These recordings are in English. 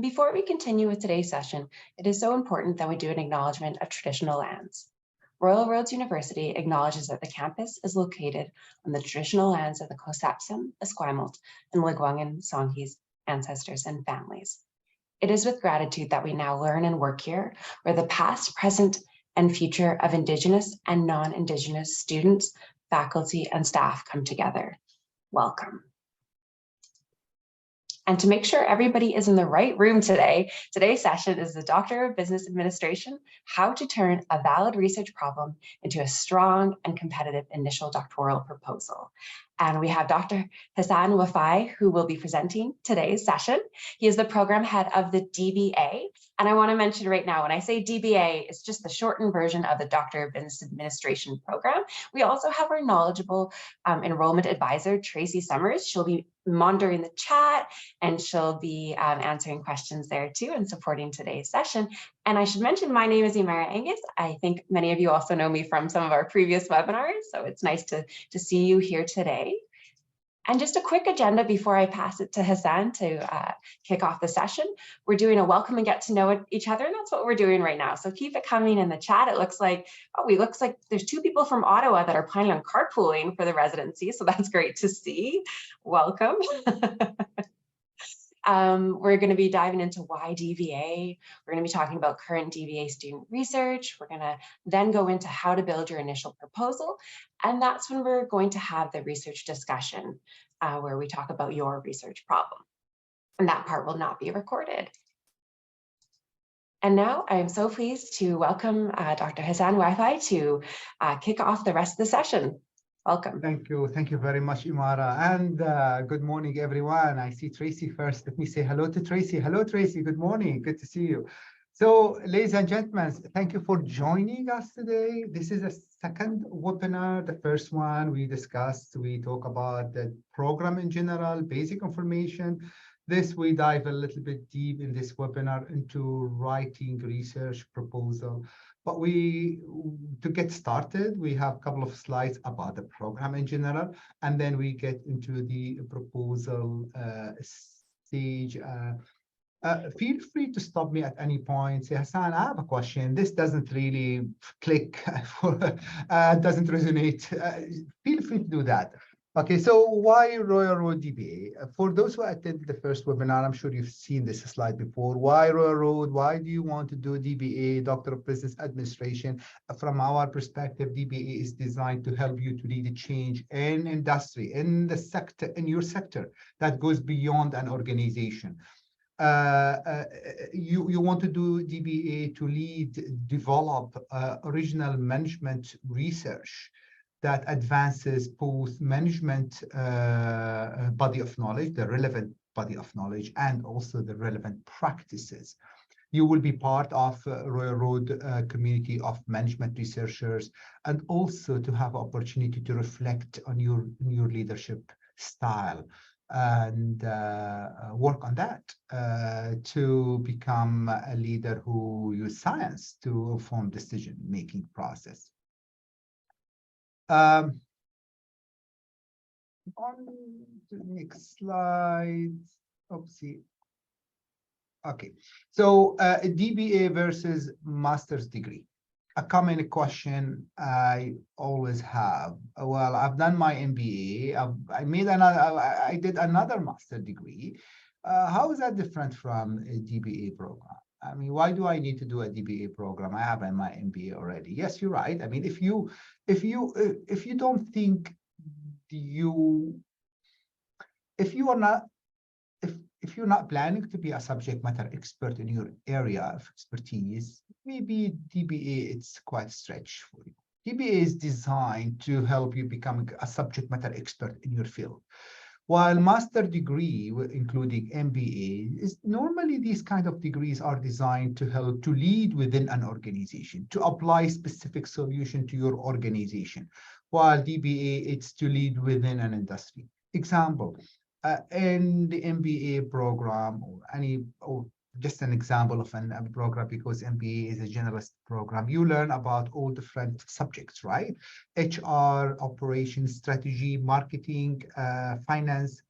And before we continue with today's session, it is so important that we do an acknowledgement of traditional lands. Royal Roads University acknowledges that the campus is located on the traditional lands of the Cosapsum, Esquimalt, and Lekwungen Songhees ancestors and families. It is with gratitude that we now learn and work here, where the past, present, and future of Indigenous and non-Indigenous students, faculty, and staff come together. Welcome. And to make sure everybody is in the right room today, today's session is the Doctor of Business Administration, how to turn a valid research problem into a strong and competitive initial doctoral proposal. And we have Dr. Hassan Wafai, who will be presenting today's session. He is the program head of the DBA. And I want to mention right now, when I say DBA, it's just the shortened version of the Doctor of Business Administration program. We also have our knowledgeable enrollment advisor, Tracy Summers. She'll be monitoring the chat and she'll be answering questions there too and supporting today's session. And I should mention, my name is Imara Angus. I think many of you also know me from some of our previous webinars, so it's nice to see you here today. And just a quick agenda before I pass it to Hassan to kick off the session. We're doing a welcome and get to know each other, and that's what we're doing right now. So keep it coming in the chat. It looks like, looks like there's 2 people from Ottawa that are planning on carpooling for the residency, so that's great to see. Welcome. We're going to be diving into why DBA. We're going to be talking about current DBA student research. We're going to then go into how to build your initial proposal. And that's when we're going to have the research discussion where we talk about your research problem. And that part will not be recorded. And now I am so pleased to welcome Dr. Hassan Wafai to kick off the rest of the session. Welcome. Thank you very much, Imara. And good morning, everyone. I see Tracy first. Let me say hello to Tracy. Hello, Tracy. Good morning. Good to see you. So, ladies and gentlemen, thank you for joining us today. This is a second webinar. The first one we talk about the program in general, basic information. This, we dive a little bit deep in this webinar into writing research proposal. But to get started, we have a couple of slides about the program in general, and then we get into the proposal stage. Feel free to stop me at any point. Say, Hassan, I have a question. This doesn't really click, doesn't resonate. Feel free to do that. Okay, so why Royal Road DBA? For those who attended the first webinar, I'm sure you've seen this slide before. Why Royal Road? Why do you want to do DBA, Doctor of Business Administration? From our perspective, DBA is designed to help you to lead a change in industry, in the sector, in your sector that goes beyond an organization. You want to do DBA to develop original management research that advances both management body of knowledge, the relevant body of knowledge, and also the relevant practices. You will be part of Royal Road community of management researchers, and also to have opportunity to reflect on your leadership style and work on that to become a leader who use science to inform decision-making process. On the next slide, oopsie. Okay, so DBA versus master's degree. A common question I always have. Well, I've done my MBA. I did another master degree. How is that different from a DBA program? I mean, why do I need to do a DBA program? I have my MBA already. Yes, you're right. I mean, if you don't think if you're not planning to be a subject matter expert in your area of expertise, maybe DBA it's quite a stretch for you. DBA is designed to help you become a subject matter expert in your field. While master degree, including MBA, is normally these kind of degrees are designed to help to lead within an organization, to apply specific solution to your organization. While DBA, it's to lead within an industry. Example, in the MBA program or just an example of a program, because MBA is a generalist program, you learn about all different subjects, right? HR, operations, strategy, marketing, finance,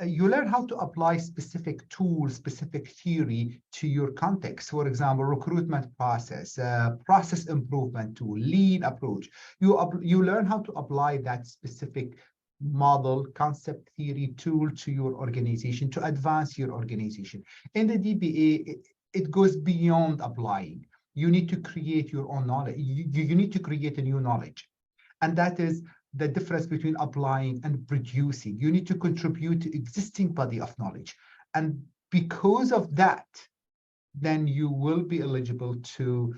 you learn how to apply specific tools, specific theory to your context. For example, recruitment process, process improvement tool, lean approach. You learn how to apply that specific model, concept, theory, tool to your organization to advance your organization. In the DBA, it goes beyond applying. You need to create your own knowledge. You need to create a new knowledge. And that is the difference between applying and producing. You need to contribute to existing body of knowledge. And because of that, then you will be eligible to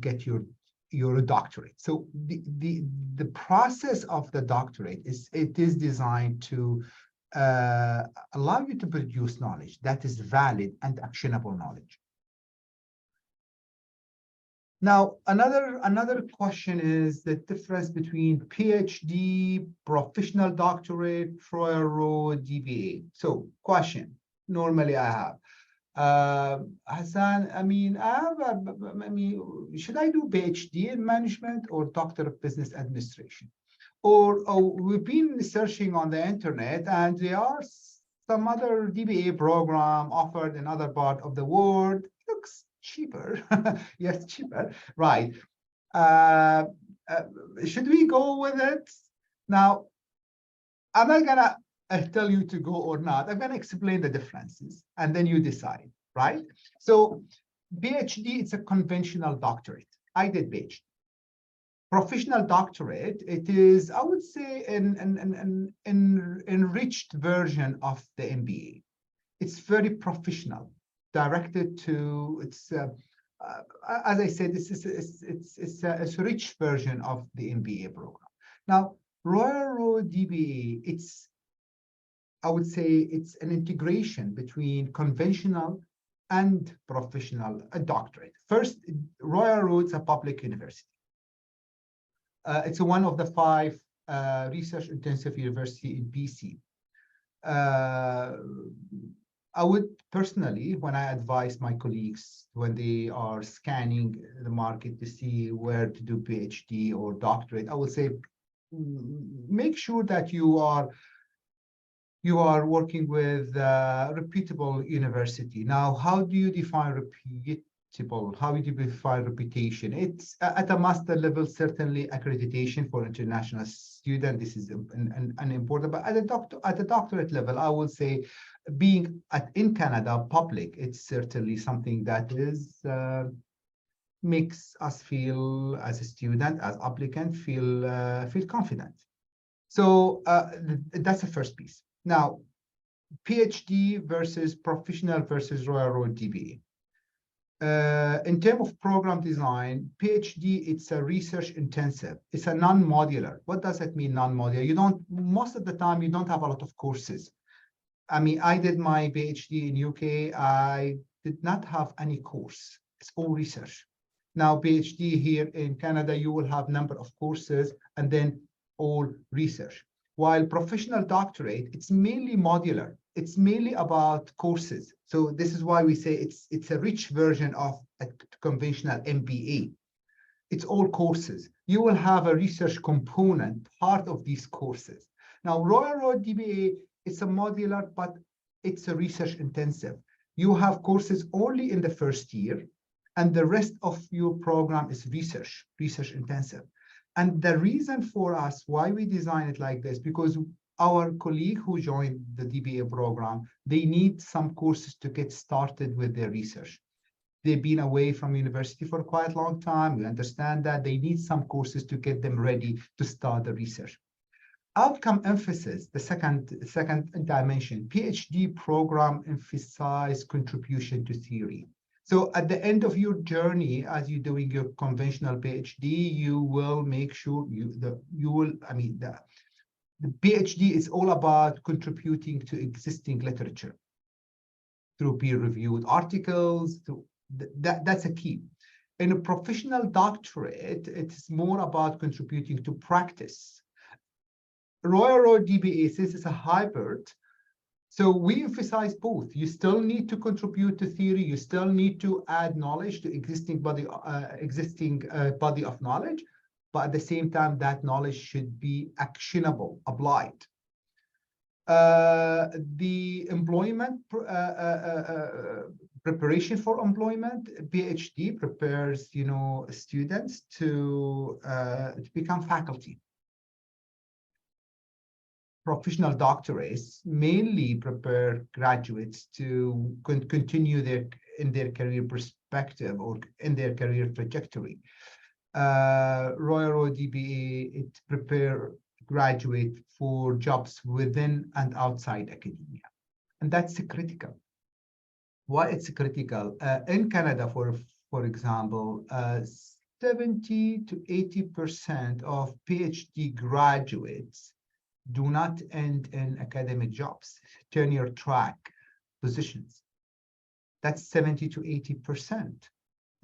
get your doctorate. So the process of the doctorate is designed to allow you to produce knowledge that is valid and actionable knowledge. Now, another question is the difference between PhD, professional doctorate, Royal Road, DBA. So, question normally I have, Hassan, should I do PhD in management or Doctor of Business Administration? Or we've been searching on the internet and there are some other DBA program offered in other part of the world. Looks cheaper. Yes, cheaper, right? Should we go with it? Now, I'm not gonna tell you to go or not. I'm gonna explain the differences and then you decide, right? So PhD, it's a conventional doctorate. I did PhD. Professional doctorate, it is, I would say, an enriched version of the MBA. It's very professional, directed to, it's as I said, it's a rich version of the MBA program. Now, Royal Road DBA, it's, I would say, it's an integration between conventional and professional doctorate. First, Royal Road's a public university. It's one of the 5 research-intensive university in BC. I would personally, when I advise my colleagues, when they are scanning the market to see where to do PhD or doctorate, I would say, make sure that you are working with a reputable university. Now, how do you define reputable? How do you define reputation? It's at a master level, certainly accreditation for international student. This is an important, but at a doctorate level, I would say, being in Canada public, it's certainly something that is makes us feel, as a student, as applicant, feel confident. So that's the first piece. Now, PhD versus professional versus Royal Road DBA. In terms of program design, PhD, it's a research intensive. It's a non-modular. What does that mean, non-modular? Most of the time, you don't have a lot of courses. I mean, I did my PhD in UK. I did not have any course. It's all research. Now, PhD here in Canada, you will have number of courses and then all research. While professional doctorate, it's mainly modular. It's mainly about courses. So this is why we say it's a rich version of a conventional MBA. It's all courses. You will have a research component, part of these courses. Now, Royal Road DBA, it's a modular, but it's a research intensive. You have courses only in the first year, and the rest of your program is research intensive. And the reason for us why we design it like this, because our colleague who joined the DBA program, they need some courses to get started with their research. They've been away from university for quite a long time. We understand that they need some courses to get them ready to start the research. Outcome emphasis, the second dimension, PhD program emphasize contribution to theory. So at the end of your journey, as you're doing your conventional PhD, you will make sure the PhD is all about contributing to existing literature through peer-reviewed articles. That's a key. In a professional doctorate, it's more about contributing to practice. Royal Road DBA, since it's a hybrid, so we emphasize both. You still need to contribute to theory. You still need to add knowledge to existing body of knowledge, but at the same time, that knowledge should be actionable, applied. The employment preparation for employment, PhD prepares, students to become faculty. Professional doctorates mainly prepare graduates to continue in their career perspective or in their career trajectory. Royal Road DBA, it prepare graduate for jobs within and outside academia. And that's critical. Why it's critical? In Canada, for example, 70 to 80% of PhD graduates do not end in academic jobs, tenure track positions. That's 70 to 80%.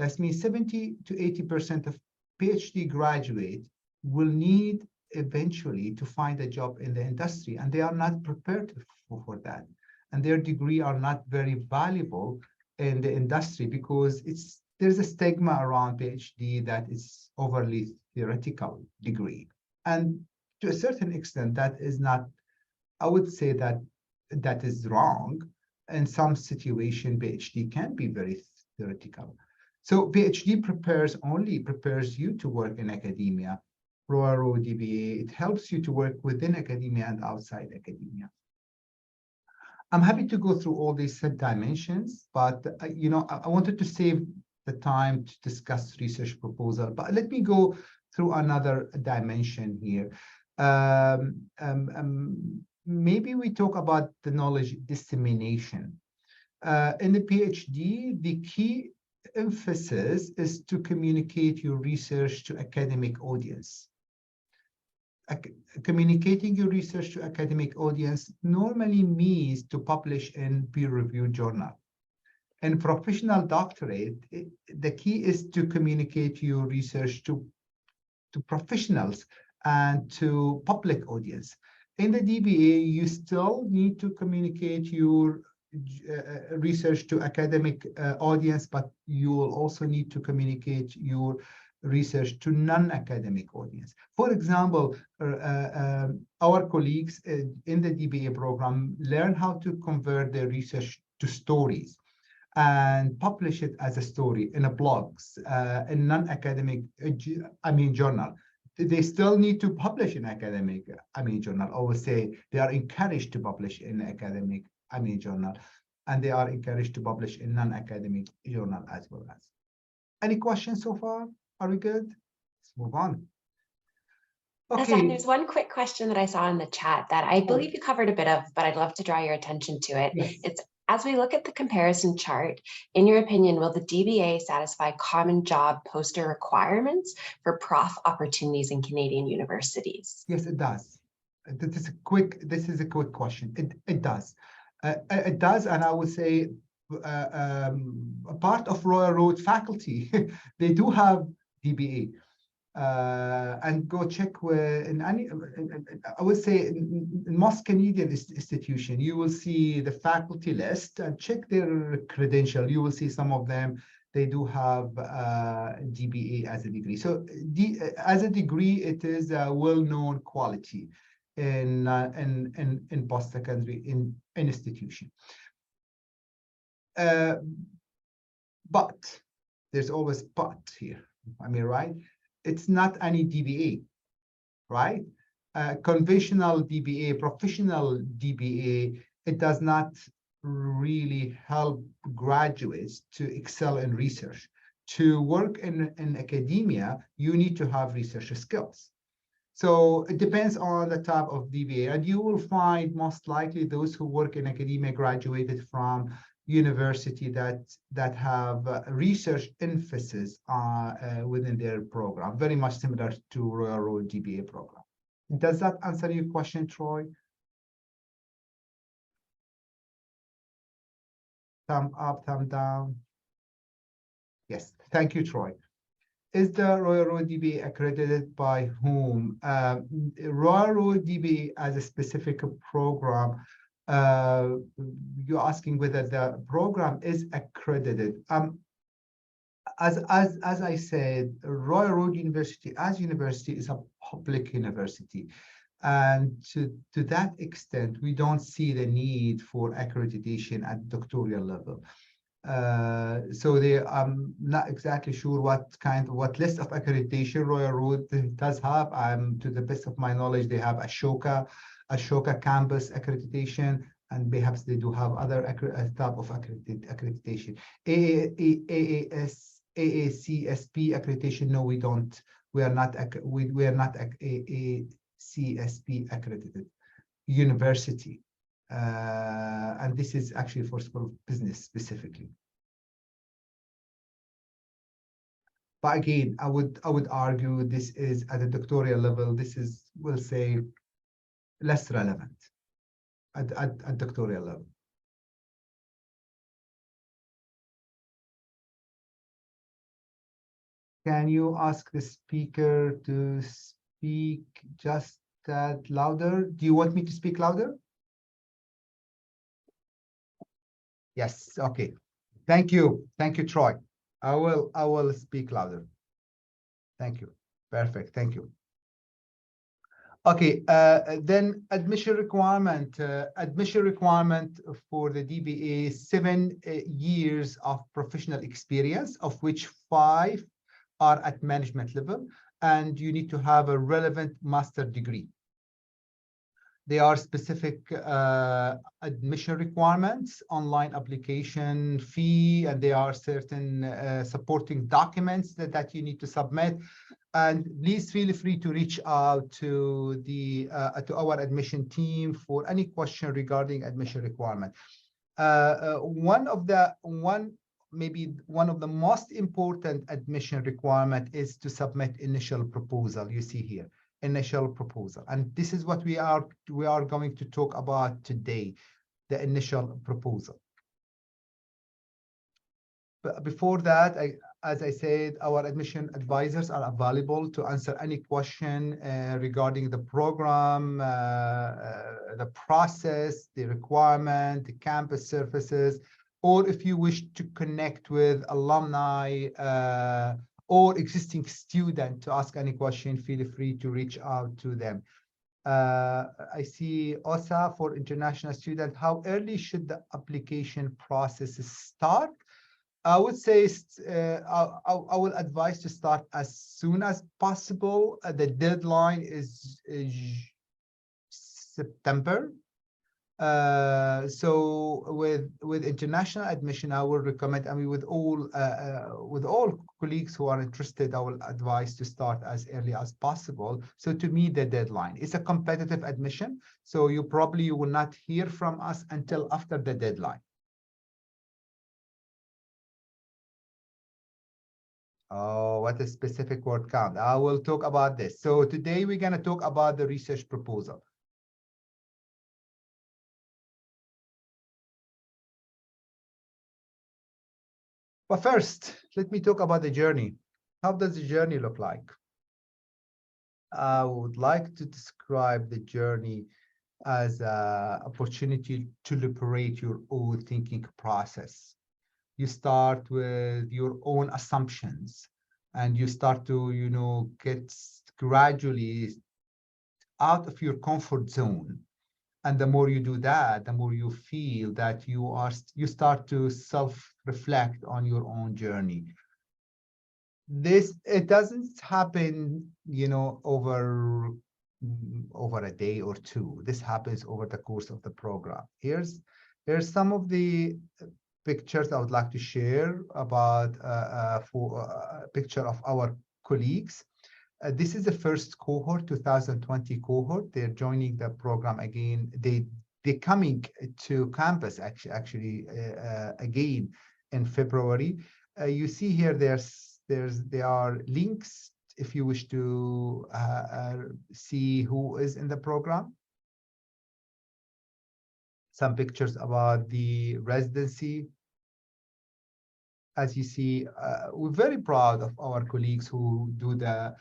That means 70 to 80% of PhD graduates will need eventually to find a job in the industry, and they are not prepared for that. And their degree are not very valuable in the industry because there's a stigma around PhD that is overly theoretical degree. And to a certain extent, that is not, I would say that is wrong. In some situation, PhD can be very theoretical. So PhD only prepares you to work in academia. Royal Road DBA, it helps you to work within academia and outside academia. I'm happy to go through all these dimensions, but I wanted to save the time to discuss research proposal. But let me go through another dimension here. Maybe we talk about the knowledge dissemination. In the PhD, the key emphasis is to communicate your research to academic audience. Communicating your research to academic audience normally means to publish in peer-reviewed journal. In professional doctorate, the key is to communicate your research to professionals and to public audience. In the DBA, you still need to communicate your research to academic audience, but you will also need to communicate your research to non-academic audience. For example, our colleagues in the DBA program learn how to convert their research to stories and publish it as a story in a blogs, in non-academic, journal. They still need to publish in academic, journal. I would say they are encouraged to publish in academic, journal, and they are encouraged to publish in non-academic journal as well as. Any questions so far? Are we good? Let's move on. Okay. Hassan, there's one quick question that I saw in the chat that I believe you covered a bit of, but I'd love to draw your attention to it. Yes. It's, as we look at the comparison chart, in your opinion, will the DBA satisfy common job poster requirements for prof opportunities in Canadian universities? Yes, it does. This is a quick question. It does. It does, and I would say a part of Royal Road faculty, they do have DBA. And go check in any, I would say in most Canadian institutions, you will see the faculty list and check their credential. You will see some of them, they do have DBA as a degree. So as a degree, it is a well-known quality in post-secondary institution. But there's always but here, right? It's not any DBA, right? Conventional DBA, professional DBA, it does not really help graduates to excel in research. To work in academia, you need to have research skills. So it depends on the type of DBA, and you will find most likely those who work in academia graduated from university that have research emphasis within their program, very much similar to Royal Road DBA program. Does that answer your question, Troy? Thumb up, thumb down. Yes, thank you, Troy. Is the Royal Road DBA accredited by whom? Royal Road DBA as a specific program, you're asking whether the program is accredited. As I said, Royal Road University as university is a public university, And to that extent, we don't see the need for accreditation at doctoral level. So I'm not exactly sure what list of accreditation Royal Road does have. To the best of my knowledge, they have Ashoka campus accreditation, and perhaps they do have other type of accreditation. AACSP accreditation, no, we don't. We are not AACSP accredited university. And this is actually for School of Business specifically. But again, I would argue this is at a doctoral level, this is, we'll say, less relevant at doctoral level. Can you ask the speaker to speak just that louder? Do you want me to speak louder? Yes, okay. Thank you. Thank you, Troy. I will speak louder. Thank you. Perfect. Thank you. Okay, then admission requirement. Admission requirement for the DBA, 7 years of professional experience, of which 5 are at management level, and you need to have a relevant master degree. There are specific admission requirements, online application fee, and there are certain supporting documents that you need to submit. And please feel free to reach out to our admission team for any question regarding admission requirement. Maybe one of the most important admission requirement is to submit initial proposal. You see here, initial proposal, and this is what we are going to talk about today, the initial proposal. But before that, as I said, our admission advisors are available to answer any question regarding the program, the process, the requirement, the campus services, or if you wish to connect with alumni or existing student to ask any question, feel free to reach out to them. I see Osa for international student. How early should the application process start? I would say I will advise to start as soon as possible. The deadline is September. So with international admission, I will recommend. I mean, with all colleagues who are interested, I will advise to start as early as possible. So to meet the deadline, it's a competitive admission. So you will not hear from us until after the deadline. Oh, what a specific word count. I will talk about this. So today we're going to talk about the research proposal. But first, let me talk about the journey. How does the journey look like? I would like to describe the journey as an opportunity to liberate your own thinking process. You start with your own assumptions, and you start to, get gradually out of your comfort zone. And the more you do that, the more you feel that you start to self-reflect on your own journey. It doesn't happen, over a day or two. This happens over the course of the program. Here's some of the pictures I would like to share about a picture of our colleagues. This is the first cohort, 2020 cohort. They're joining the program again. They're coming to campus actually again in February. You see here there are links if you wish to see who is in the program. Some pictures about the residency. As you see, we're very proud of our colleagues who do the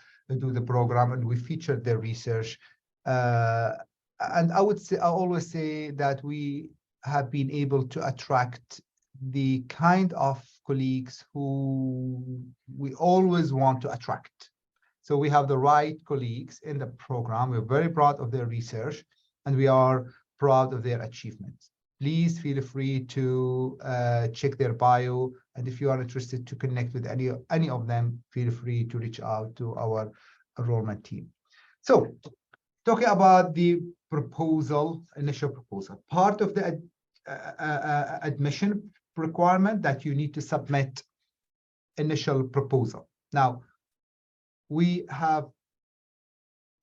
program, and we featured their research. And I always say that we have been able to attract the kind of colleagues who we always want to attract. So we have the right colleagues in the program. We're very proud of their research, and we are proud of their achievements. Please feel free to check their bio, and if you are interested to connect with any of them, feel free to reach out to our enrollment team. So, talking about the proposal, initial proposal, part of the admission requirement that you need to submit initial proposal. Now, we have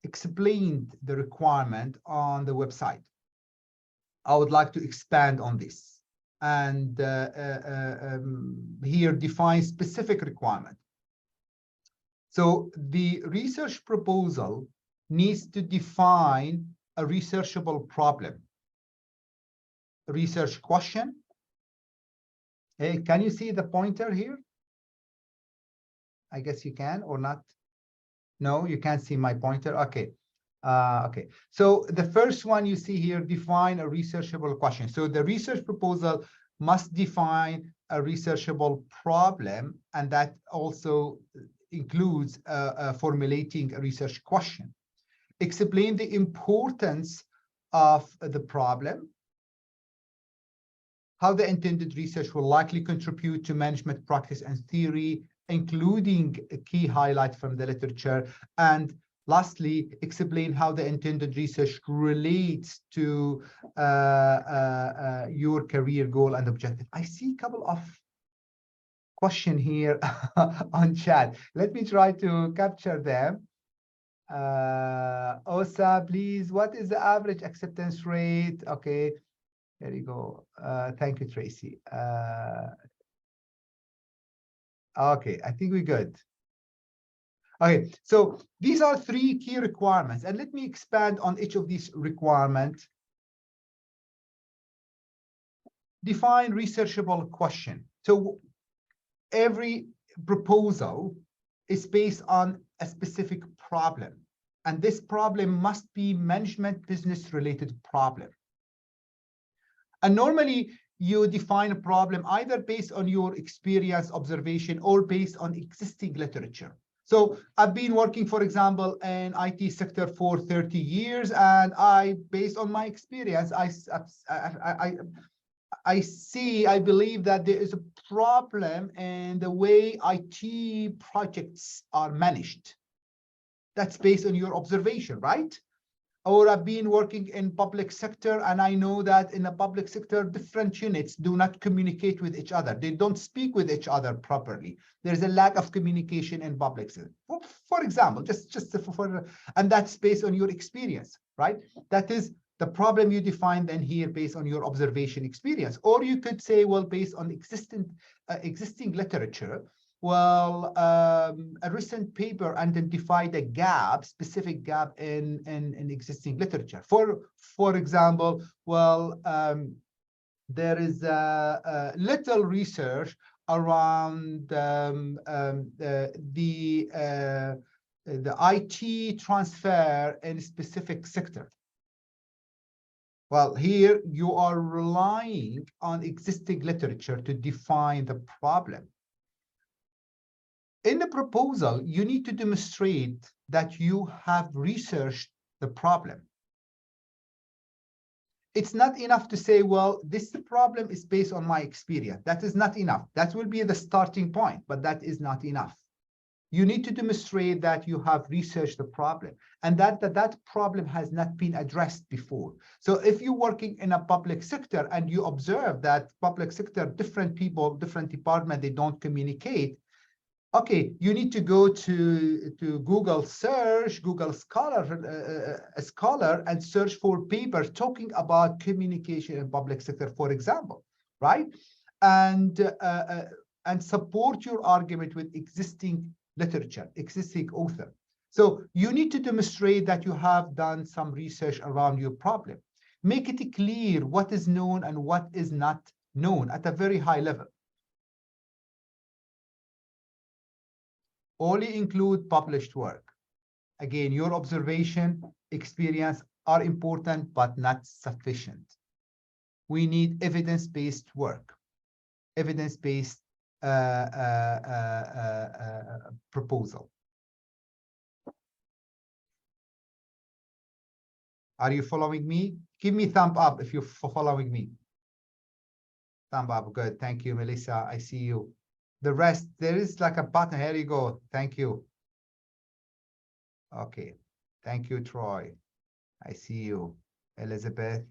explained the requirement on the website. I would like to expand on this and here define specific requirement. So the research proposal needs to define a researchable problem, a research question. Hey, can you see the pointer here? I guess you can or not. No, you can't see my pointer. Okay. Okay. So the first one you see here, define a researchable question. So the research proposal must define a researchable problem, and that also includes formulating a research question. Explain the importance of the problem, how the intended research will likely contribute to management practice and theory, including a key highlight from the literature, and lastly, explain how the intended research relates to your career goal and objective. I see a couple of questions here on chat. Let me try to capture them. Osa, please, what is the average acceptance rate? Okay, there you go. Thank you, Tracy. Okay, I think we're good. Okay, so these are 3 key requirements, and let me expand on each of these requirements. Define researchable question. So every proposal is based on a specific problem, and this problem must be management business related problem. And normally you define a problem either based on your experience, observation, or based on existing literature. So I've been working, for example, in IT sector for 30 years, and based on my experience, I believe that there is a problem in the way IT projects are managed. That's based on your observation, right? Or I've been working in public sector, and I know that in the public sector, different units do not communicate with each other. They don't speak with each other properly. There's a lack of communication in public sector. For example, and that's based on your experience, right? That is the problem you define then here based on your observation experience. Or you could say, well, based on existing literature, well, a recent paper identified a specific gap in existing literature. For example, well, there is little research around the IT transfer in a specific sector. Well, here you are relying on existing literature to define the problem. In the proposal, you need to demonstrate that you have researched the problem. It's not enough to say, well, this problem is based on my experience. That is not enough. That will be the starting point, but that is not enough. You need to demonstrate that you have researched the problem and that problem has not been addressed before. So if you're working in a public sector and you observe that public sector, different people, different departments, they don't communicate, okay, you need to go to Google search, Google Scholar, and search for papers talking about communication in public sector, for example, right? And support your argument with existing literature, existing author. So you need to demonstrate that you have done some research around your problem. Make it clear what is known and what is not known at a very high level. Only include published work. Again, your observation, experience are important, but not sufficient. We need evidence-based work, evidence-based proposal. Are you following me? Give me thumb up if you're following me. Thumb up, good. Thank you, Melissa. I see you. The rest, there is like a button. Here you go. Thank you. Okay. Thank you, Troy. I see you. Elizabeth,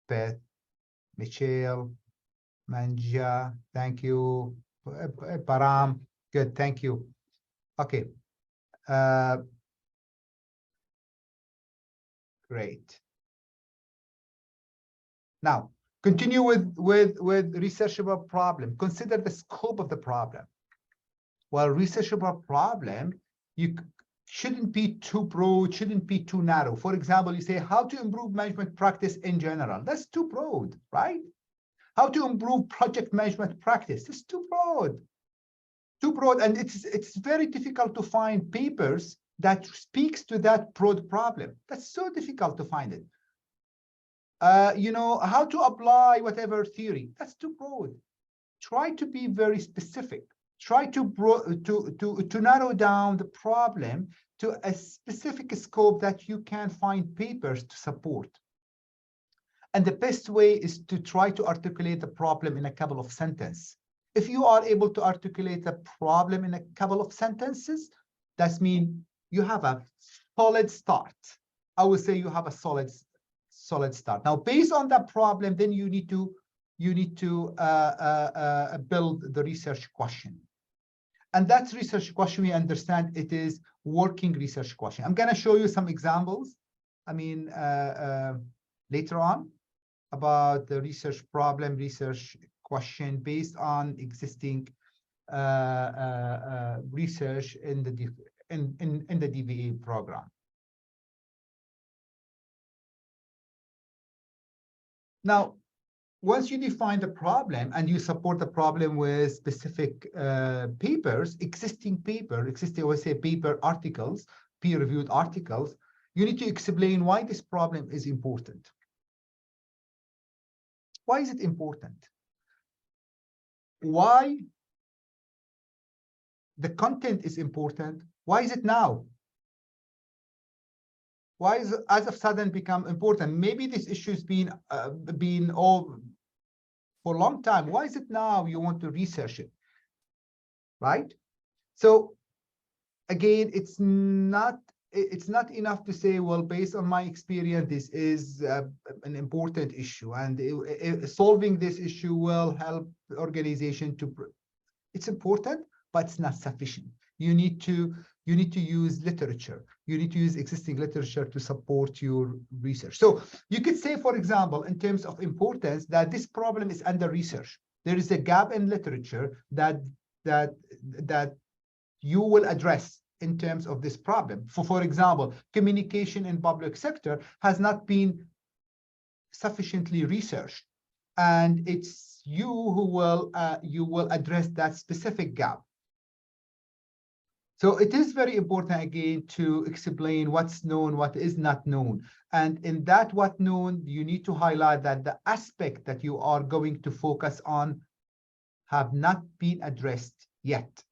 Beth, Michelle, Manja. Thank you. Param. Good. Thank you. Okay. Great. Now, continue with researchable problem. Consider the scope of the problem. Well, researchable problem, you shouldn't be too broad, shouldn't be too narrow. For example, you say how to improve management practice in general. That's too broad, right? How to improve project management practice. That's too broad. Too broad, and it's very difficult to find papers that speaks to that broad problem. That's so difficult to find it. You know, how to apply whatever theory. That's too broad. Try to be very specific. Try to narrow down the problem to a specific scope that you can find papers to support. And the best way is to try to articulate the problem in a couple of sentences. If you are able to articulate the problem in a couple of sentences, that means you have a solid start. I would say you have a solid start. Now, based on that problem, then you need to build the research question. And that research question, we understand it is working research question. I'm going to show you some examples, I mean, later on about the research problem, research question based on existing research in the DBA program. Now, once you define the problem and you support the problem with specific papers, existing paper articles, peer-reviewed articles, you need to explain why this problem is important. Why is it important? Why the content is important? Why is it now? Why is it as of sudden become important? Maybe this issue has been all for a long time. Why is it now you want to research it, right? So again, it's not enough to say, well, based on my experience, this is an important issue, and solving this issue will help the organization to. It's important, but it's not sufficient. You need to use literature. You need to use existing literature to support your research. So you could say, for example, in terms of importance, that this problem is under research. There is a gap in literature that you will address in terms of this problem. For example, communication in public sector has not been sufficiently researched, and it's you who will address that specific gap. So it is very important, again, to explain what's known, what is not known. And in that what known, you need to highlight that the aspect that you are going to focus on have not been addressed yet.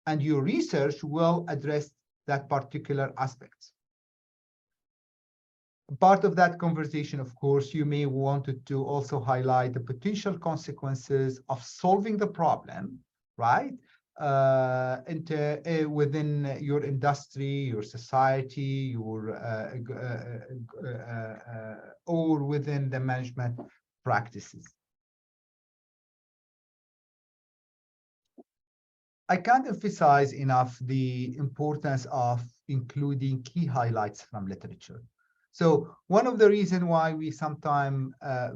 And your research will address that particular aspect. Part of that conversation, of course, you may want to also highlight the potential consequences of solving the problem, right? Within your industry, your society, or within the management practices. I can't emphasize enough the importance of including key highlights from literature. So one of the reasons why we sometimes, I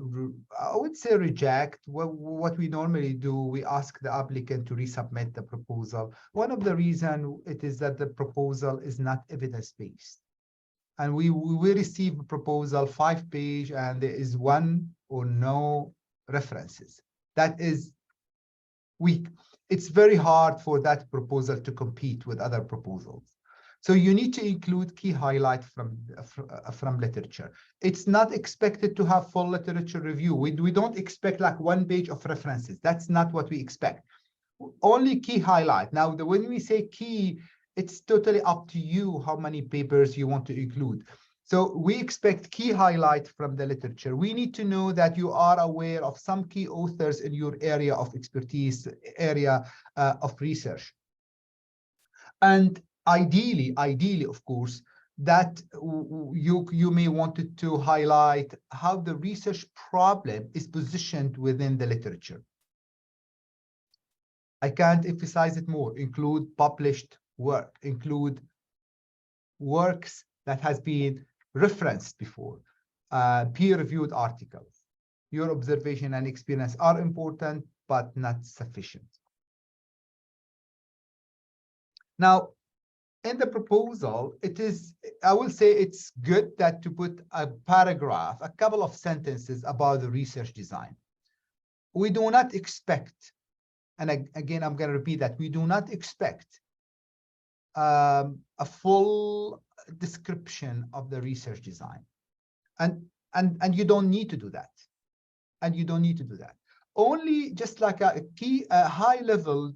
would say, reject, what we normally do, we ask the applicant to resubmit the proposal. One of the reasons it is that the proposal is not evidence-based. And we receive a proposal 5-page and there is one or no references. That is weak. It's very hard for that proposal to compete with other proposals. So you need to include key highlights from literature. It's not expected to have full literature review. We don't expect like 1 page of references. That's not what we expect. Only key highlight. Now, when we say key, it's totally up to you how many papers you want to include. So we expect key highlight from the literature. We need to know that you are aware of some key authors in your area of expertise, area of research. And ideally, of course, that you may want to highlight how the research problem is positioned within the literature. I can't emphasize it more. Include published work, include works that has been referenced before, peer-reviewed articles. Your observation and experience are important, but not sufficient. Now, in the proposal, I will say it's good that to put a paragraph, a couple of sentences about the research design. We do not expect, and again, I'm going to repeat that, we do not expect a full description of the research design. And you don't need to do that. And you don't need to do that. Only just like a high-level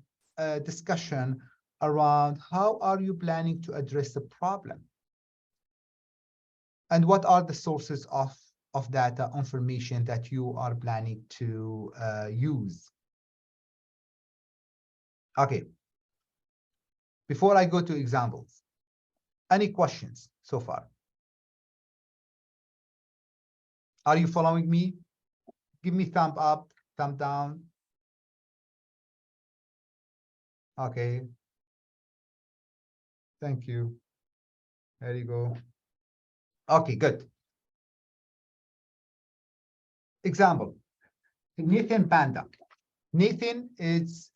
discussion around how are you planning to address the problem? And what are the sources of data information that you are planning to use? Okay. Before I go to examples, any questions so far? Are you following me? Give me thumb up, thumb down. Okay. Thank you. There you go. Okay, good. Example, Nathan Panda. Nathan is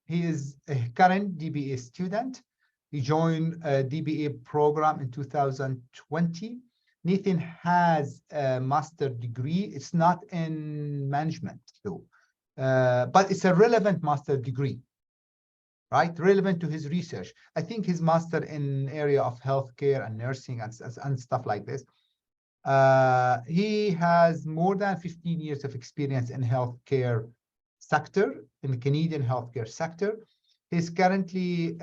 he is a current DBA student. He joined a DBA program in 2020. Nathan has a master's degree. It's not in management though, but it's a relevant master's degree, right? Relevant to his research. I think his master in area of healthcare and nursing and stuff like this. He has more than 15 years of experience in healthcare sector, in the Canadian healthcare sector. He's currently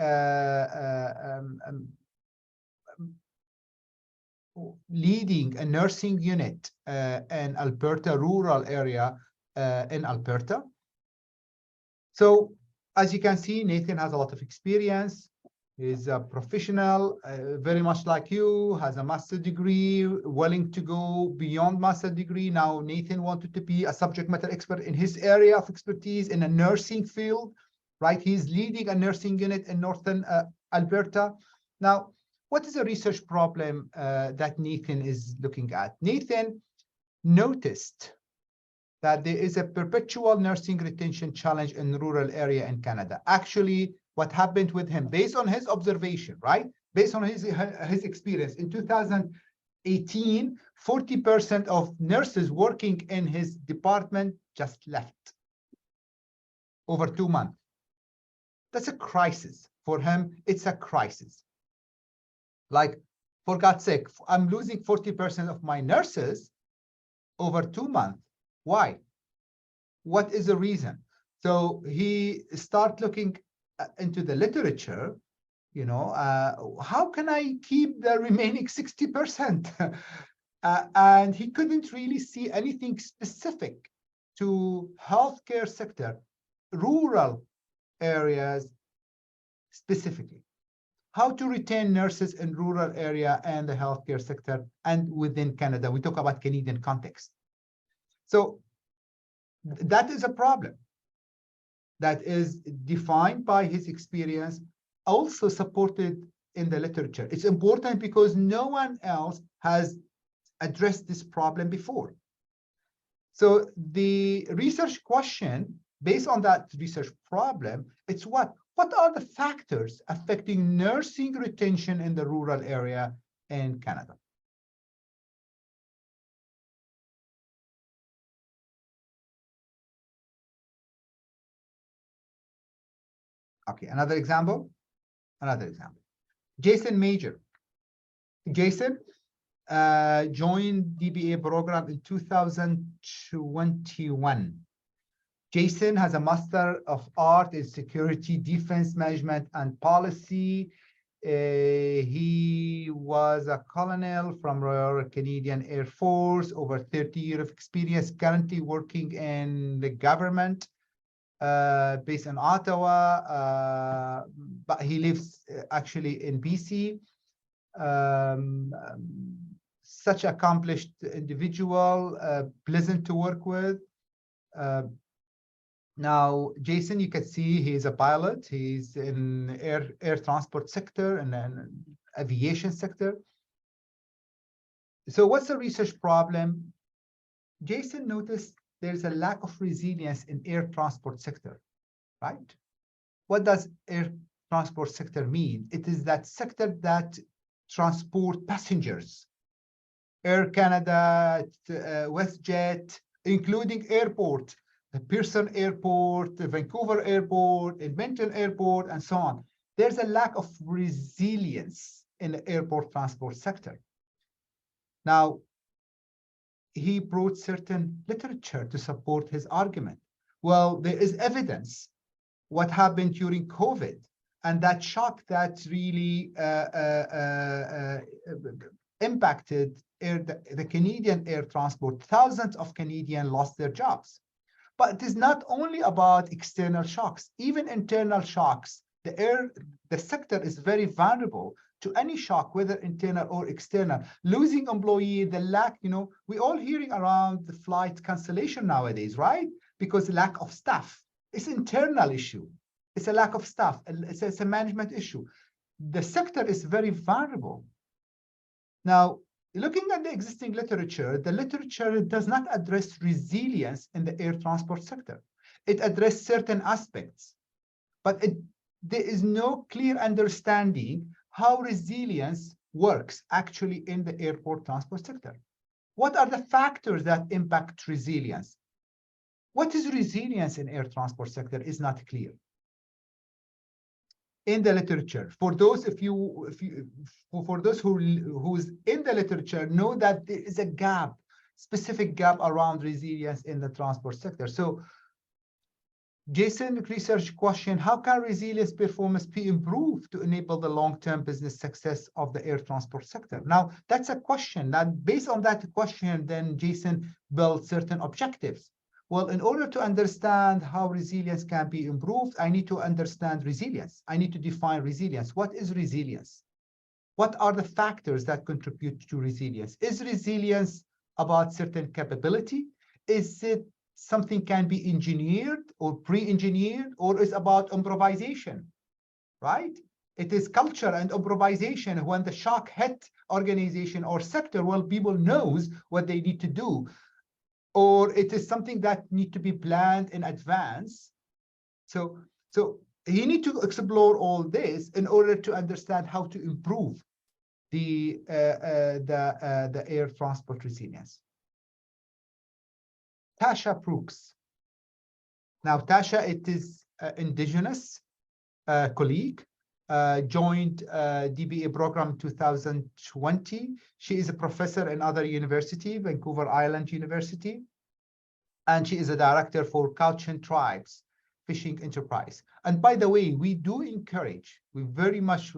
leading a nursing unit in Alberta, rural area in Alberta. So as you can see, Nathan has a lot of experience. He's a professional, very much like you, has a master's degree, willing to go beyond master's degree. Now, Nathan wanted to be a subject matter expert in his area of expertise in a nursing field, right? He's leading a nursing unit in northern Alberta. Now, what is a research problem that Nathan is looking at? Nathan noticed that there is a perpetual nursing retention challenge in the rural area in Canada. Actually, what happened with him, based on his observation, right? Based on his experience, in 2018, 40% of nurses working in his department just left over 2 months. That's a crisis. For him, it's a crisis. Like, for God's sake, I'm losing 40% of my nurses over 2 months. Why? What is the reason? So he started looking into the literature, you know, how can I keep the remaining 60%? And he couldn't really see anything specific to healthcare sector, rural areas specifically. How to retain nurses in rural area and the healthcare sector and within Canada. We talk about Canadian context. So that is a problem that is defined by his experience, also supported in the literature. It's important because no one else has addressed this problem before. So the research question, based on that research problem, it's what are the factors affecting nursing retention in the rural area in Canada? Okay, another example. Jason Major. Jason joined DBA program in 2021. Jason has a Master of Art in Security, Defense Management, and Policy. He was a colonel from Royal Canadian Air Force, over 30 years of experience, currently working in the government, based in Ottawa, but he lives actually in BC. Such accomplished individual, pleasant to work with. Now, Jason, you can see he's a pilot. He's in air transport sector and then aviation sector. So what's the research problem? Jason noticed there's a lack of resilience in air transport sector, right? What does air transport sector mean? It is that sector that transport passengers. Air Canada, WestJet, including airport, the Pearson Airport, the Vancouver Airport, Edmonton Airport, and so on. There's a lack of resilience in the airport transport sector. Now, he brought certain literature to support his argument. Well, there is evidence what happened during COVID, and that shock that really impacted the Canadian air transport. Thousands of Canadians lost their jobs. But it is not only about external shocks, even internal shocks. The sector is very vulnerable to any shock, whether internal or external. Losing employee, the lack, we all hearing around the flight cancellation nowadays, right? Because lack of staff. It's an internal issue. It's a lack of staff. It's a management issue. The sector is very vulnerable. Now, looking at the existing literature, the literature does not address resilience in the air transport sector. It addresses certain aspects, but there is no clear understanding how resilience works actually in the airport transport sector. What are the factors that impact resilience? What is resilience in air transport sector is not clear in the literature. For those for those who's in the literature, know that there is a gap, specific gap around resilience in the transport sector. So Jason, research question, how can resilience performance be improved to enable the long-term business success of the air transport sector? Now, that's a question. That based on that question, then Jason built certain objectives. Well, in order to understand how resilience can be improved, I need to understand resilience. I need to define resilience. What is resilience? What are the factors that contribute to resilience? Is resilience about certain capability? Is it something can be engineered or pre-engineered, or is about improvisation, right? It is culture and improvisation. When the shock hit organization or sector, well, people knows what they need to do. Or it is something that need to be planned in advance. So you need to explore all this in order to understand how to improve the air transport resilience. Tasha Brooks. Now, Tasha, it is indigenous colleague, joined DBA program 2020. She is a professor in other university, Vancouver Island University, and she is a director for Cauchan Tribes Fishing Enterprise. And by the way, we very much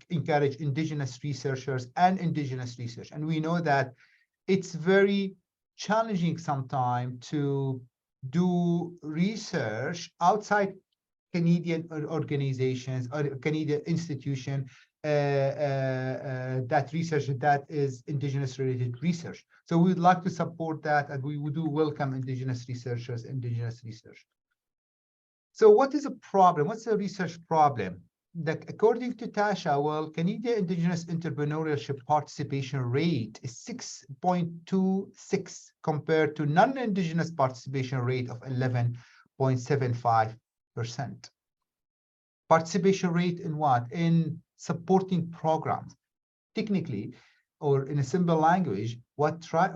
encourage indigenous researchers and indigenous research. And we know that it's very challenging sometimes to do research outside Canadian organizations or Canadian institution that research that is indigenous related research. So we would like to support that, and we do welcome indigenous researchers, indigenous research. So what is a problem? What's the research problem? According to Tasha, well, Canadian indigenous entrepreneurship participation rate is 6.26 compared to non-indigenous participation rate of 11.75%. Participation rate in what? In supporting programs. Technically, or in a simple language, Tasha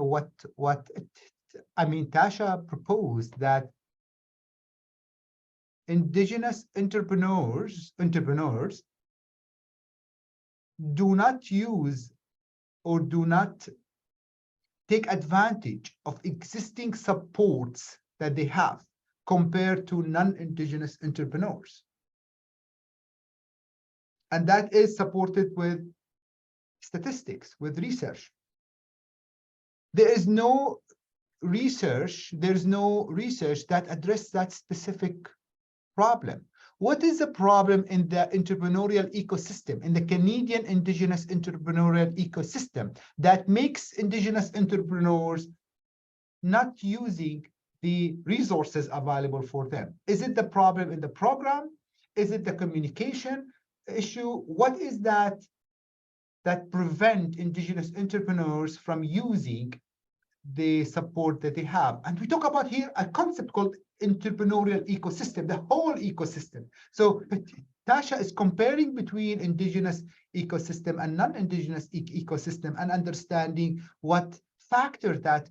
proposed that indigenous entrepreneurs do not use or do not take advantage of existing supports that they have compared to non-indigenous entrepreneurs. And that is supported with statistics, with research. There's no research that addresses that specific problem. What is the problem in the entrepreneurial ecosystem, in the Canadian Indigenous entrepreneurial ecosystem, that makes Indigenous entrepreneurs not using the resources available for them? Is it the problem in the program? Is it the communication issue? What is that prevent Indigenous entrepreneurs from using the support that they have? And we talk about here a concept called entrepreneurial ecosystem, the whole ecosystem. So Tasha is comparing between Indigenous ecosystem and non-Indigenous ecosystem, and understanding what factors that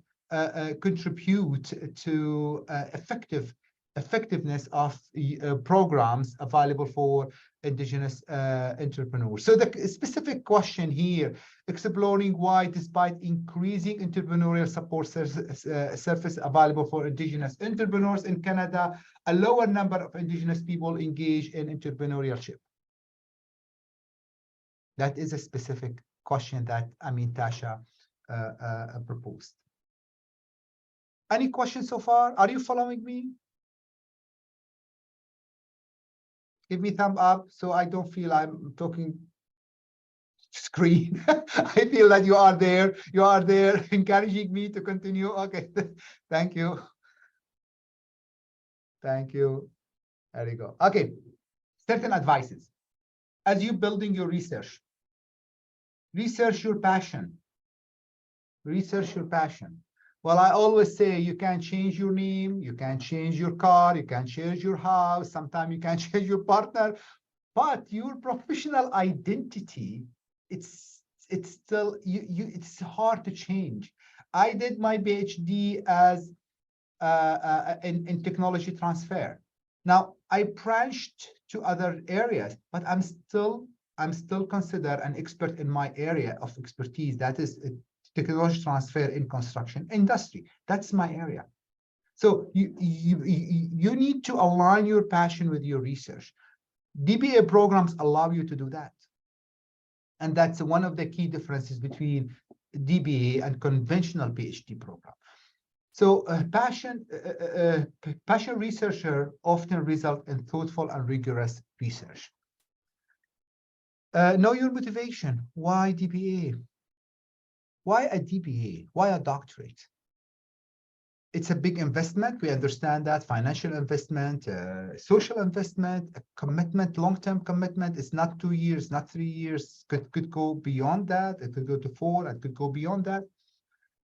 contribute to effectiveness of programs available for Indigenous entrepreneurs. So the specific question here, exploring why, despite increasing entrepreneurial support service available for Indigenous entrepreneurs in Canada, a lower number of Indigenous people engage in entrepreneurship. That is a specific question that Tasha proposed. Any questions so far? Are you following me? Give me thumb up so I don't feel I'm talking screen. I feel that you are there encouraging me to continue. Okay, thank you. Thank you. There you go. Okay, certain advices. As you building your research your passion. Research your passion. Well, I always say you can change your name, you can change your car, you can change your house, sometimes you can change your partner, but your professional identity, it's still it's hard to change. I did my PhD as in technology transfer. Now I branched to other areas, but I'm still considered an expert in my area of expertise, that is technology transfer in construction industry. That's my area. So you need to align your passion with your research. DBA programs allow you to do that. And that's one of the key differences between DBA and conventional PhD program. So passion researcher often result in thoughtful and rigorous research. Know your motivation. Why DBA? Why a DBA? Why a doctorate? It's a big investment. We understand that financial investment, social investment, a commitment, long-term commitment. It's not 2 years, not 3 years. Could go beyond that. It could go to 4. It could go beyond that.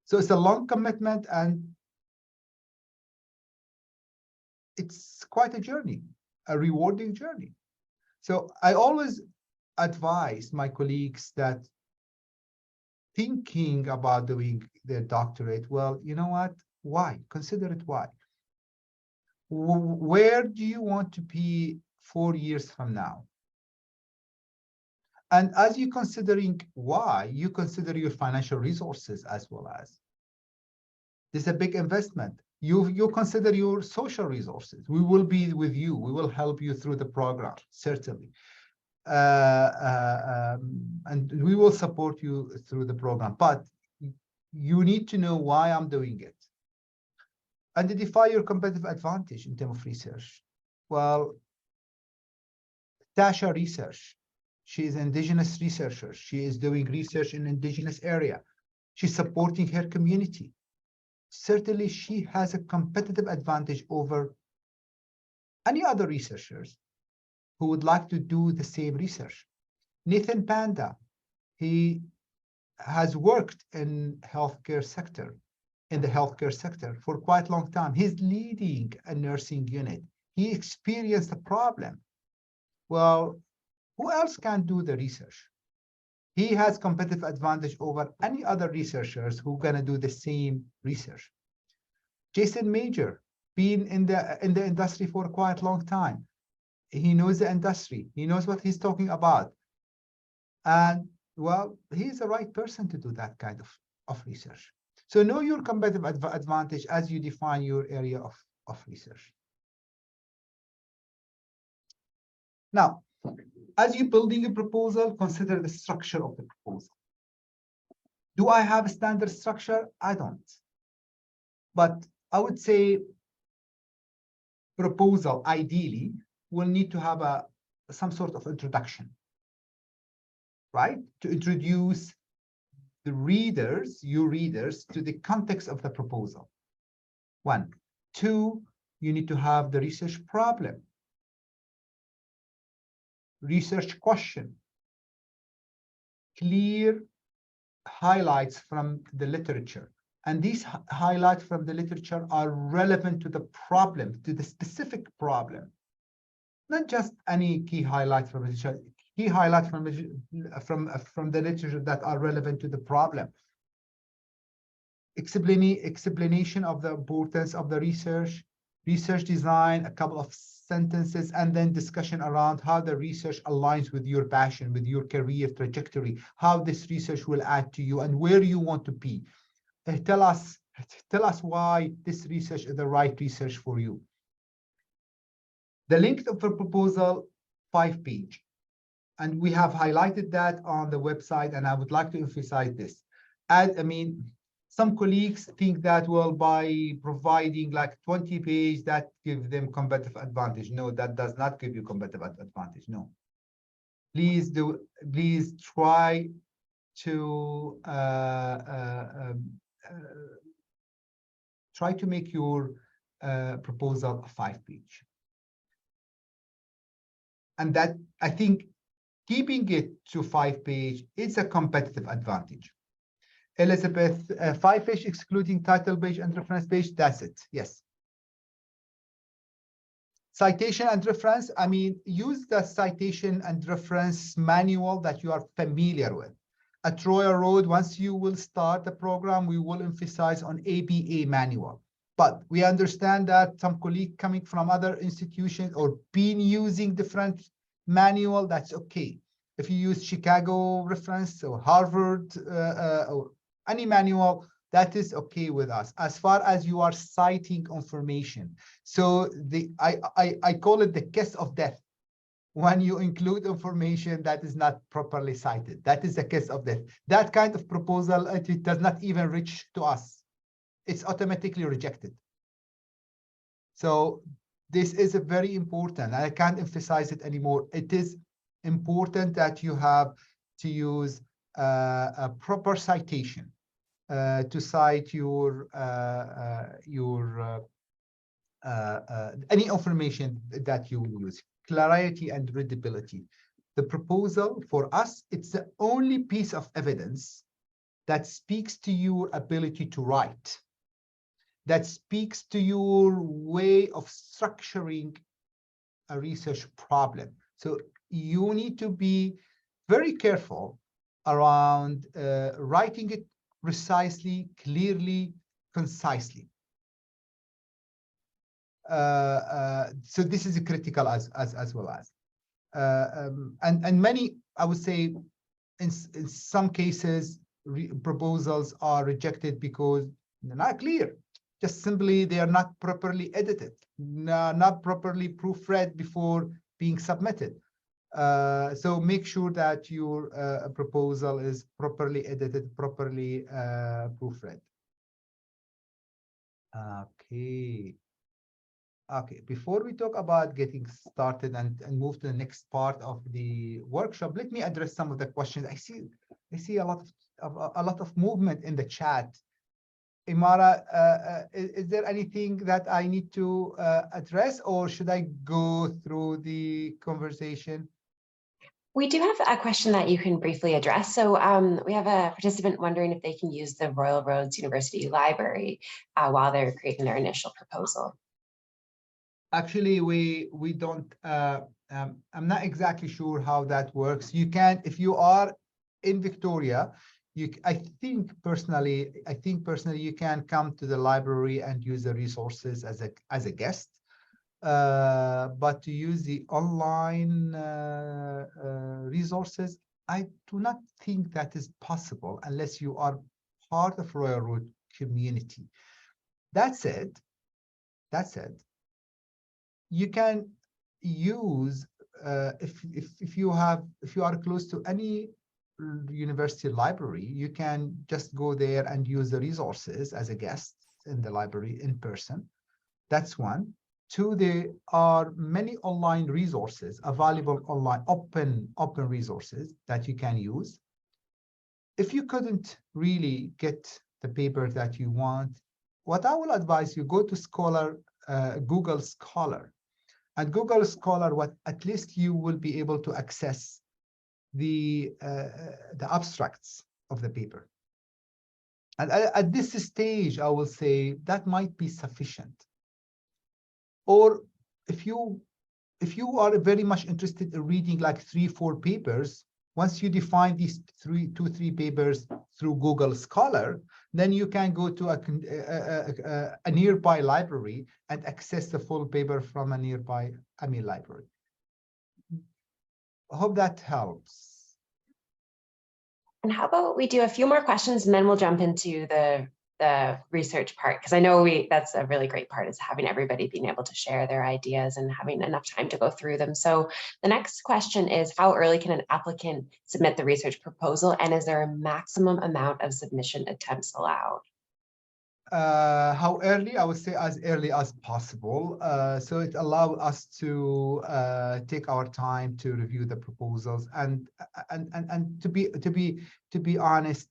So it's a long commitment, and it's quite a journey, a rewarding journey. So I always advise my colleagues that thinking about doing their doctorate, well, you know what? Why? Consider it why. Where do you want to be 4 years from now? And as you're considering why, you consider your financial resources as well as. This is a big investment. You consider your social resources. We will be with you. We will help you through the program, certainly. And we will support you through the program, but you need to know why I'm doing it. Identify your competitive advantage in terms of research. Well, Tasha research, she is an Indigenous researcher. She is doing research in Indigenous area. She's supporting her community. Certainly, she has a competitive advantage over any other researchers who would like to do the same research. Nathan Panda, he has worked in the healthcare sector for quite a long time. He's leading a nursing unit. He experienced a problem. Well, who else can do the research? He has competitive advantage over any other researchers who are going to do the same research. Jason Major, been in the industry for quite a long time. He knows the industry. He knows what he's talking about. And well, he's the right person to do that kind of research. So know your competitive advantage as you define your area of research. Now, as you're building a proposal, consider the structure of the proposal. Do I have a standard structure? I don't. But I would say proposal ideally will need to have some sort of introduction, right? To introduce the readers, your readers, to the context of the proposal. 1. 2, you need to have the research problem, research question, clear highlights from the literature. And these highlights from the literature are relevant to the problem, to the specific problem. Not just any key highlights from the literature, key highlights from the literature that are relevant to the problem. Explanation of the importance of the research design, a couple of sentences, and then discussion around how the research aligns with your passion, with your career trajectory, how this research will add to you and where you want to be. Tell us why this research is the right research for you. The length of a proposal, 5-page. And we have highlighted that on the website, and I would like to emphasize this. Some colleagues think that, well, by providing like 20-page, that gives them competitive advantage. No, that does not give you competitive advantage. No. Please try to make your proposal a 5-page. And that, I think, keeping it to 5-page is a competitive advantage. Elizabeth, 5-page excluding title page and reference page, that's it. Yes. Citation and reference, use the citation and reference manual that you are familiar with. At Royal Road, once you will start the program, we will emphasize on ABA manual. But we understand that some colleagues coming from other institutions or been using different manual, that's okay. If you use Chicago reference or Harvard or any manual, that is okay with us, as far as you are citing information. So I call it the kiss of death. When you include information that is not properly cited, that is the kiss of death. That kind of proposal, it does not even reach to us. It's automatically rejected. So this is a very important, and I can't emphasize it anymore. It is important that you have to use a proper citation to cite your any information that you will use. Clarity and readability. The proposal for us, it's the only piece of evidence that speaks to your ability to write, that speaks to your way of structuring a research problem. So you need to be very careful around writing it precisely, clearly, concisely. So this is critical as well as. And many, I would say, in some cases, proposals are rejected because they're not clear. Just simply, they are not properly edited, not properly proofread before being submitted. So make sure that your proposal is properly edited, properly proofread. Okay, before we talk about getting started and move to the next part of the workshop, let me address some of the questions. I see a lot of movement in the chat. Imara, is there anything that I need to address, or should I go through the conversation? We do have a question that you can briefly address. So we have a participant wondering if they can use the Royal Roads University Library while they're creating their initial proposal. Actually, we don't. I'm not exactly sure how that works. You can, if you are in Victoria, I think personally, you can come to the library and use the resources as a guest. But to use the online resources, I do not think that is possible unless you are part of Royal Road community. That said, you can use if you are close to any university library, you can just go there and use the resources as a guest in the library in person. That's one. Two, there are many online resources available online, open resources that you can use. If you couldn't really get the paper that you want, what I will advise you, go to Google Scholar. And Google Scholar, what at least you will be able to access the abstracts of the paper. And at this stage, I will say that might be sufficient. Or if you are very much interested in reading like 3-4 papers, once you define these 2-3 papers through Google Scholar, then you can go to a nearby library and access the full paper from a nearby library. I hope that helps. And how about we do a few more questions and then we'll jump into the research part, because I know that's a really great part, is having everybody being able to share their ideas and having enough time to go through them. So the next question is, how early can an applicant submit the research proposal, and is there a maximum amount of submission attempts allowed? How early? I would say as early as possible. So it allows us to take our time to review the proposals and to be honest,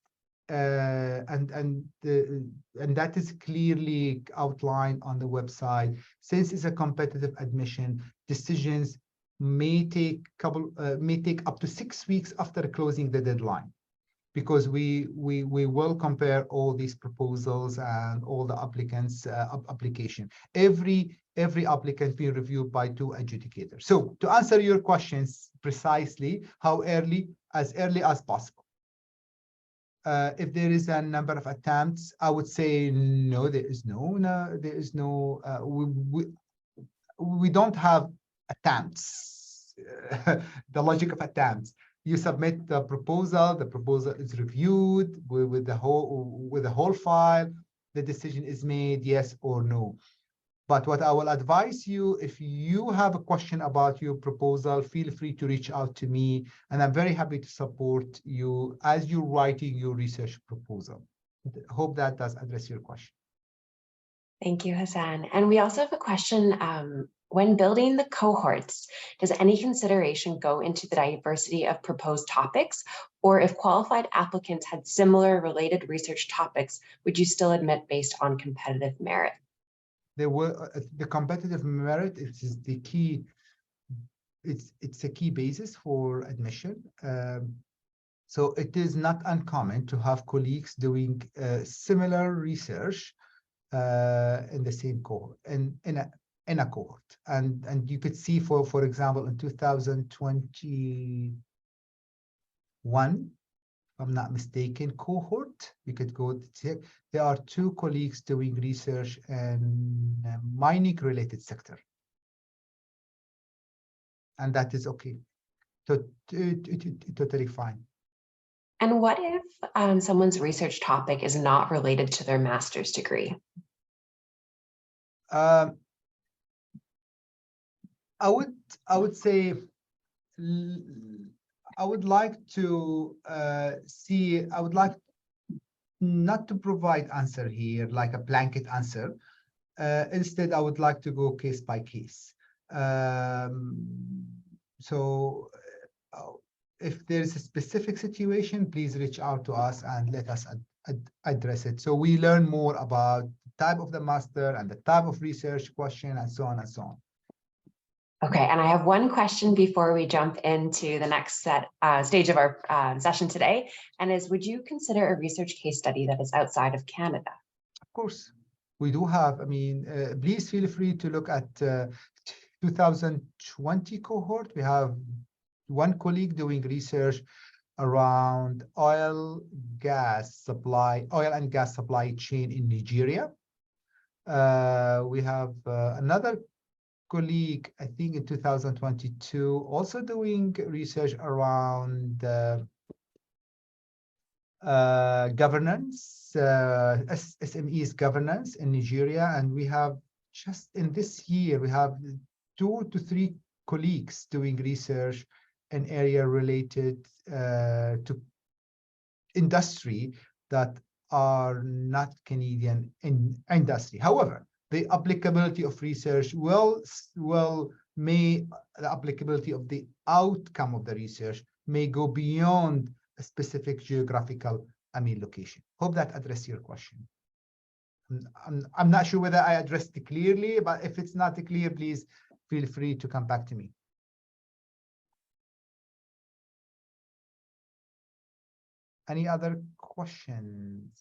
and that is clearly outlined on the website. Since it's a competitive admission, decisions may take up to 6 weeks after closing the deadline, because we will compare all these proposals and all the applicants' application. Every applicant being reviewed by 2 adjudicators. So to answer your questions precisely, how early? As early as possible. If there is a number of attempts, I would say no. There is no. We don't have attempts. The logic of attempts. You submit the proposal is reviewed with the whole file. The decision is made, yes or no. But what I will advise you, if you have a question about your proposal, feel free to reach out to me, and I'm very happy to support you as you're writing your research proposal. I hope that does address your question. Thank you, Hassan. And we also have a question. When building the cohorts, does any consideration go into the diversity of proposed topics? Or if qualified applicants had similar related research topics, would you still admit based on competitive merit? The competitive merit is the key. It's a key basis for admission. So it is not uncommon to have colleagues doing similar research in the same cohort, in a cohort, and you could see for example in 2021, if I'm not mistaken, cohort, you could go to check. There are 2 colleagues doing research in mining related sector, and that is okay. So totally fine. And what if someone's research topic is not related to their master's degree? I would say I would like to see. I would like not to provide answer here like a blanket answer. Instead, I would like to go case by case. So if there's a specific situation, please reach out to us and let us address it. So we learn more about the type of the master and the type of research question and so on and so on. Okay, and I have one question before we jump into the next stage of our session today, and is, would you consider a research case study that is outside of Canada? Of course, we do have. I mean, please feel free to look at 2020 cohort. We have 1 colleague doing research around oil and gas supply chain in Nigeria. We have another colleague, I think in 2022, also doing research around governance, SMEs governance in Nigeria. And we have just in this year, we have 2 to 3 colleagues doing research in area related to industry that are not Canadian in industry. However, the applicability of research may the applicability of the outcome of the research may go beyond a specific geographical location. Hope that addressed your question. I'm not sure whether I addressed it clearly, but if it's not clear, please feel free to come back to me. Any other questions?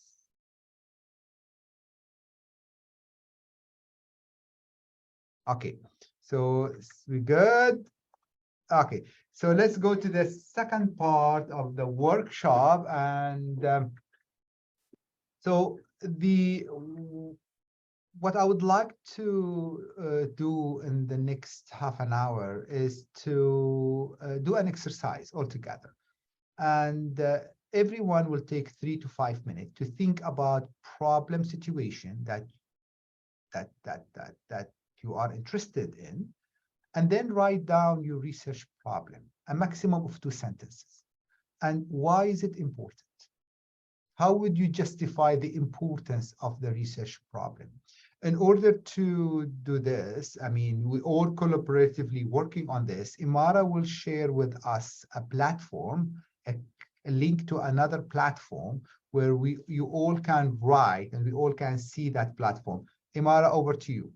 Okay, so we're good. Okay, so let's go to the second part of the workshop. And so what I would like to do in the next half an hour is to do an exercise altogether. And everyone will take 3 to 5 minutes to think about problem situation that you are interested in, and then write down your research problem, a maximum of 2 sentences. And why is it important? How would you justify the importance of the research problem? In order to do this, we all collaboratively working on this. Imara will share with us a platform, a link to another platform where you all can write and we all can see that platform. Imara, over to you.